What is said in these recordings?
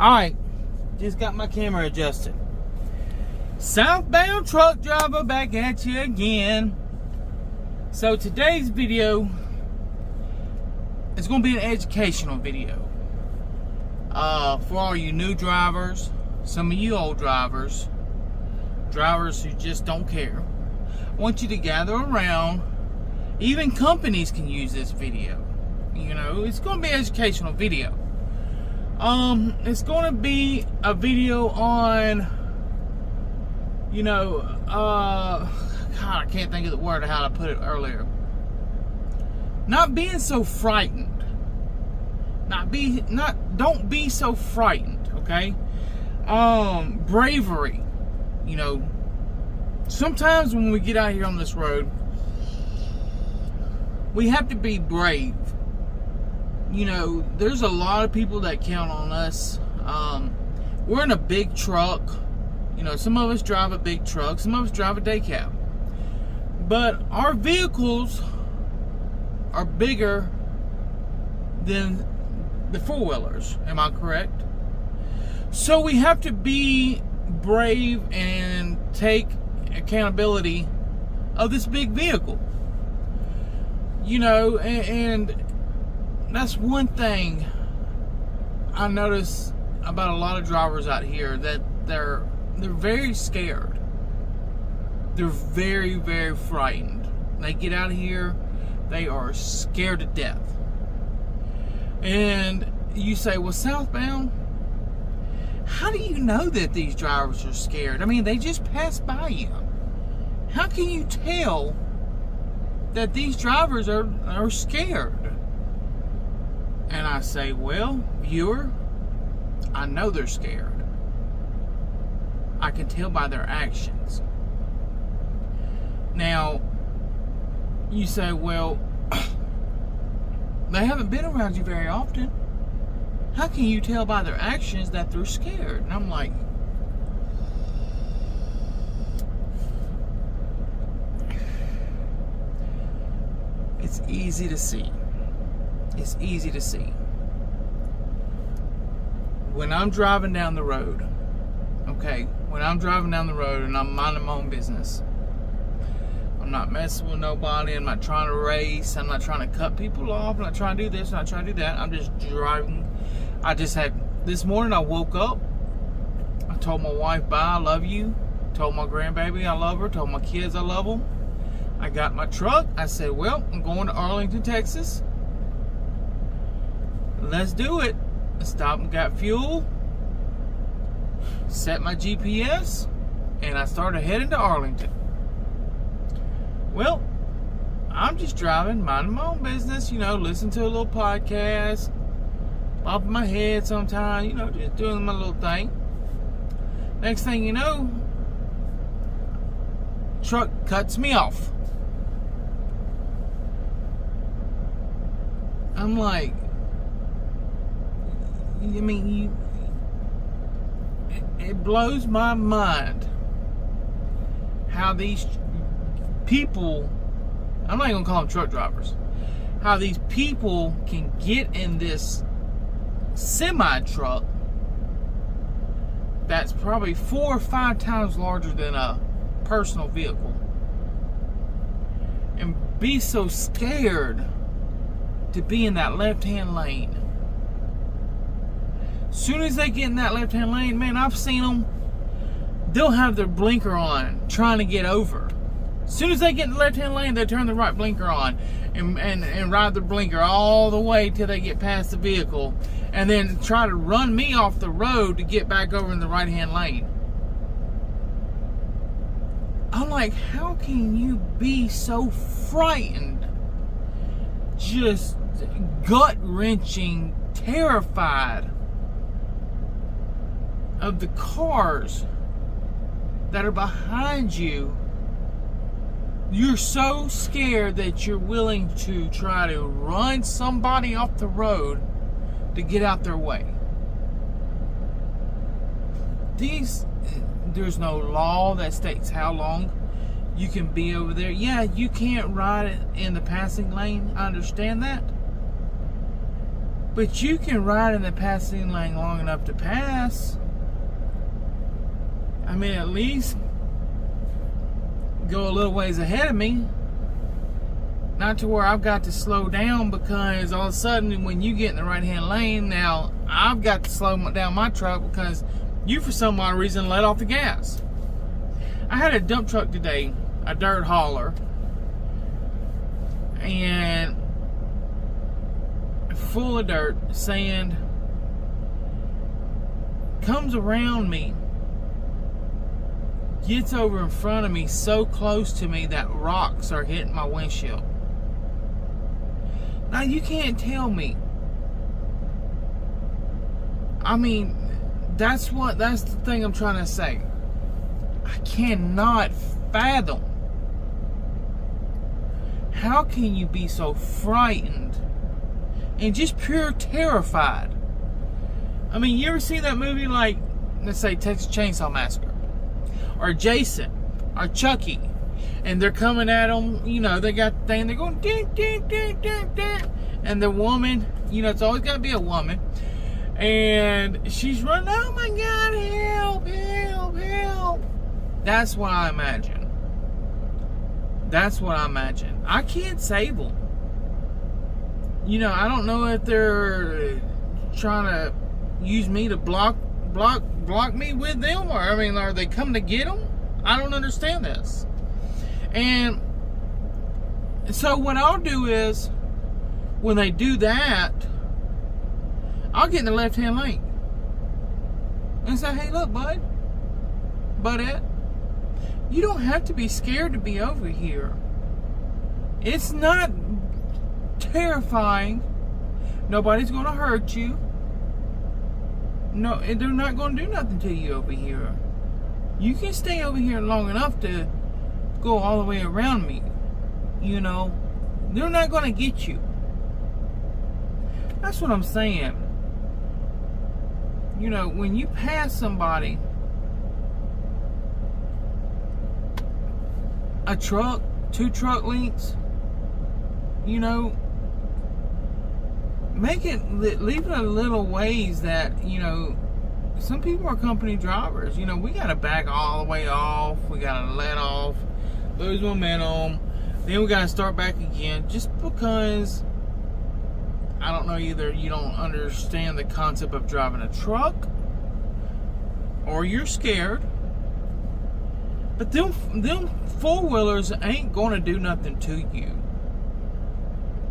Alright, just got my camera adjusted. Southbound truck driver back at you again. So today's video is going to be an educational video. For all you new drivers, some of you old drivers who just don't care. I want you to gather around. Even companies can use this video. You know, it's going to be an educational video. It's going to be a video on, you know, God, I can't think of the word of how to put it earlier. Not being so frightened. Don't be so frightened, okay? Bravery. You know, sometimes when we get out here on this road, we have to be brave. You know, there's a lot of people that count on us. We're in a big truck. You know, some of us drive a big truck, some of us drive a day cab. But our vehicles are bigger than the four-wheelers. Am I correct? So we have to be brave and take accountability of this big vehicle. You know, and that's one thing I notice about a lot of drivers out here, that they're very scared. They're very, very frightened. They get out of here, they are scared to death. And you say, well, Southbound, how do you know that these drivers are scared? I mean, they just pass by you. How can you tell that these drivers are scared? And I say, well, viewer, I know they're scared. I can tell by their actions. Now, you say, well, they haven't been around you very often. How can you tell by their actions that they're scared? And I'm like, it's easy to see. It's easy to see. When I'm driving down the road, okay, when I'm driving down the road and I'm minding my own business, I'm not messing with nobody, I'm not trying to race, I'm not trying to cut people off, I'm not trying to do this, I'm not trying to do that, I'm just driving. This morning I woke up, I told my wife bye, I love you, told my grandbaby I love her, told my kids I love them. I got my truck, I said, well, I'm going to Arlington, Texas. Let's do it. I stopped and got fuel, set my GPS, and I started heading to Arlington. Well, I'm just driving, minding my own business, you know, listen to a little podcast, bopping my head sometimes, you know, just doing my little thing. Next thing you know, truck cuts me off. I'm like, I mean, it blows my mind how these people, I'm not even gonna call them truck drivers, how these people can get in this semi truck that's probably 4 or 5 times larger than a personal vehicle and be so scared to be in that left-hand lane. Soon as they get in that left-hand lane, man, I've seen them, they'll have their blinker on trying to get over. As soon as they get in the left-hand lane, they turn the right blinker on and ride the blinker all the way till they get past the vehicle, and then try to run me off the road to get back over in the right-hand lane. I'm like, how can you be so frightened, just gut-wrenching, terrified of the cars that are behind you? You're so scared that you're willing to try to run somebody off the road to get out their way. There's no law that states how long you can be over there. Yeah, you can't ride in the passing lane. I understand that. But you can ride in the passing lane long enough to pass. I mean, at least go a little ways ahead of me. Not to where I've got to slow down, because all of a sudden when you get in the right-hand lane, now I've got to slow down my truck because you, for some odd reason, let off the gas. I had a dump truck today, a dirt hauler, and full of dirt, sand, comes around me, gets over in front of me so close to me that rocks are hitting my windshield. Now you can't tell me. I mean, that's the thing I'm trying to say. I cannot fathom. How can you be so frightened and just pure terrified? I mean, you ever see that movie like, let's say, Texas Chainsaw Massacre, or Jason, or Chucky, and they're coming at them, you know, they got the thing, they're going, ding, ding, ding, ding, ding, and the woman, you know, it's always got to be a woman, and she's running, oh my God, help, help, help. That's what I imagine. That's what I imagine. I can't save them. You know, I don't know if they're trying to use me to block me with them, or, I mean, are they coming to get them? I don't understand this. And so what I'll do is, when they do that, I'll get in the left-hand lane and say, hey, look, budette, you don't have to be scared to be over here. It's not terrifying. Nobody's going to hurt you. No, they're not going to do nothing to you over here. You can stay over here long enough to go all the way around me. You know, they're not going to get you. That's what I'm saying. You know, when you pass somebody, a truck, 2 truck lengths, you know, leave it a little ways that, you know, some people are company drivers. You know, we got to back all the way off. We got to let off, lose momentum. Then we got to start back again, just because, I don't know, either you don't understand the concept of driving a truck, or you're scared. But them four-wheelers ain't going to do nothing to you.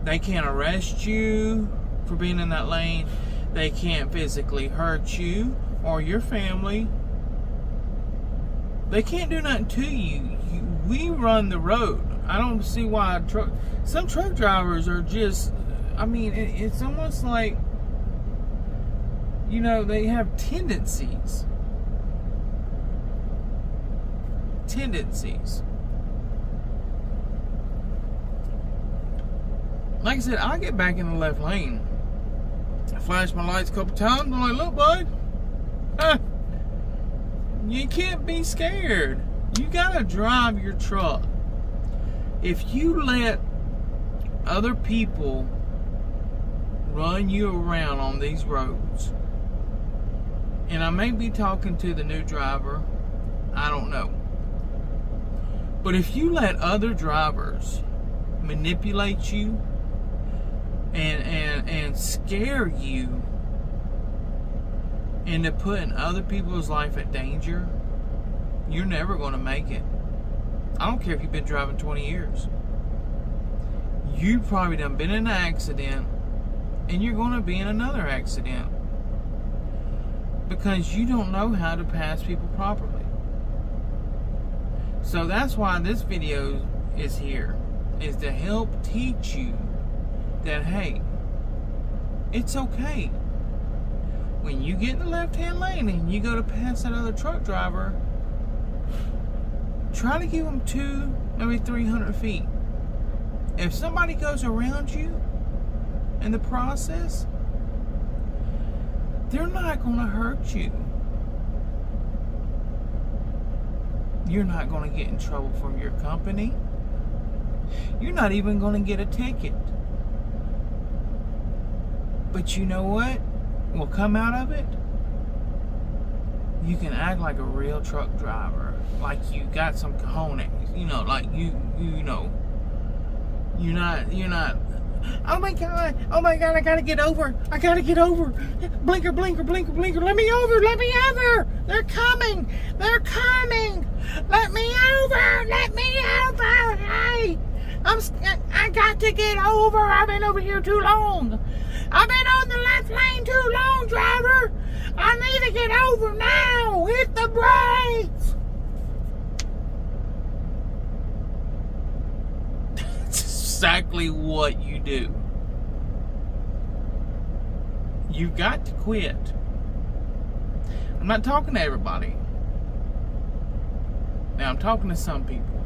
They can't arrest you for being in that lane. They can't physically hurt you or your family. They can't do nothing to you. We run the road. I don't see why some truck drivers are just, I mean, it's almost like, you know, they have tendencies. Like I said, I get back in the left lane. I flash my lights a couple times. I'm like, look, bud, you can't be scared. You gotta drive your truck. If you let other people run you around on these roads, and I may be talking to the new driver, I don't know, but if you let other drivers manipulate you and scare you into putting other people's life at danger, you're never going to make it. I don't care if you've been driving 20 years. You probably done been in an accident, and you're going to be in another accident because you don't know how to pass people properly. So that's why this video is here, is to help teach you that, hey, it's okay. When you get in the left-hand lane and you go to pass that other truck driver, try to give them 200, maybe 300 feet. If somebody goes around you in the process, they're not going to hurt you. You're not going to get in trouble from your company. You're not even going to get a ticket. But you know what will come out of it? You can act like a real truck driver, like you got some cojones, you know, like you know, you're not. Oh my God, I gotta get over. Blinker, blinker, blinker, blinker. Let me over. They're coming. Let me over. Hey, I got to get over. I've been over here too long. I've been on the left lane too long, driver. I need to get over now. Hit the brakes. That's exactly what you do. You've got to quit. I'm not talking to everybody. Now I'm talking to some people.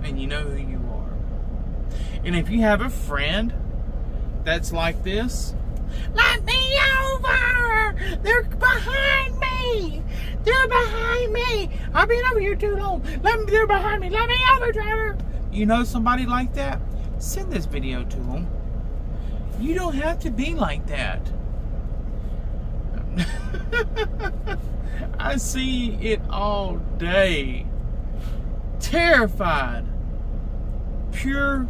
And you know who you are. And if you have a friend that's like this, let me over! They're behind me! I've been over here too long. They're behind me. Let me over, driver. You know somebody like that? Send this video to them. You don't have to be like that. I see it all day. Terrified. Pure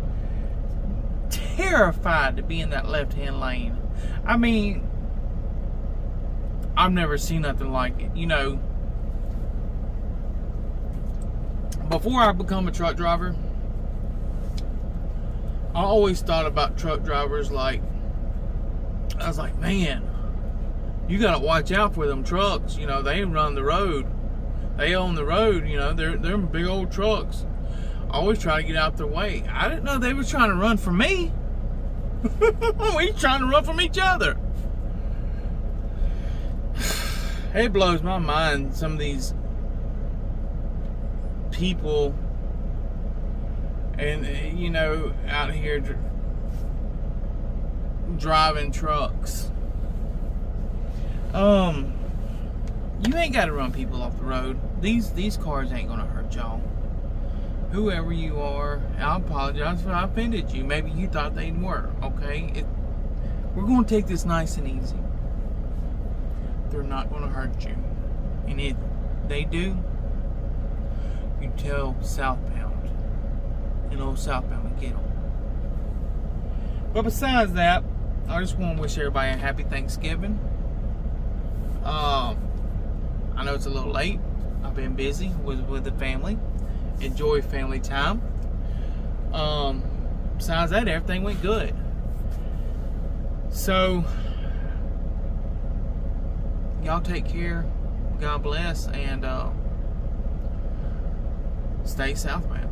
terrified to be in that left-hand lane. I mean, I've never seen nothing like it. You know, before I become a truck driver, I always thought about truck drivers like, I was like, man, you gotta watch out for them trucks. You know, they run the road. They own the road, you know, they're big old trucks. I always try to get out their way. I didn't know they were trying to run from me. We trying to run from each other. It blows my mind, some of these people, and you know, out here driving trucks. You ain't got to run people off the road. These cars ain't gonna hurt y'all. Whoever you are, I apologize if I offended you. Maybe you thought they'd work. Okay, we're gonna take this nice and easy. They're not gonna hurt you, and if they do, you tell Southbound, and old Southbound to get them. But besides that, I just want to wish everybody a happy Thanksgiving. I know it's a little late. I've been busy with the family. Enjoy family time. Besides that, everything went good. So, y'all take care. God bless, and stay southbound.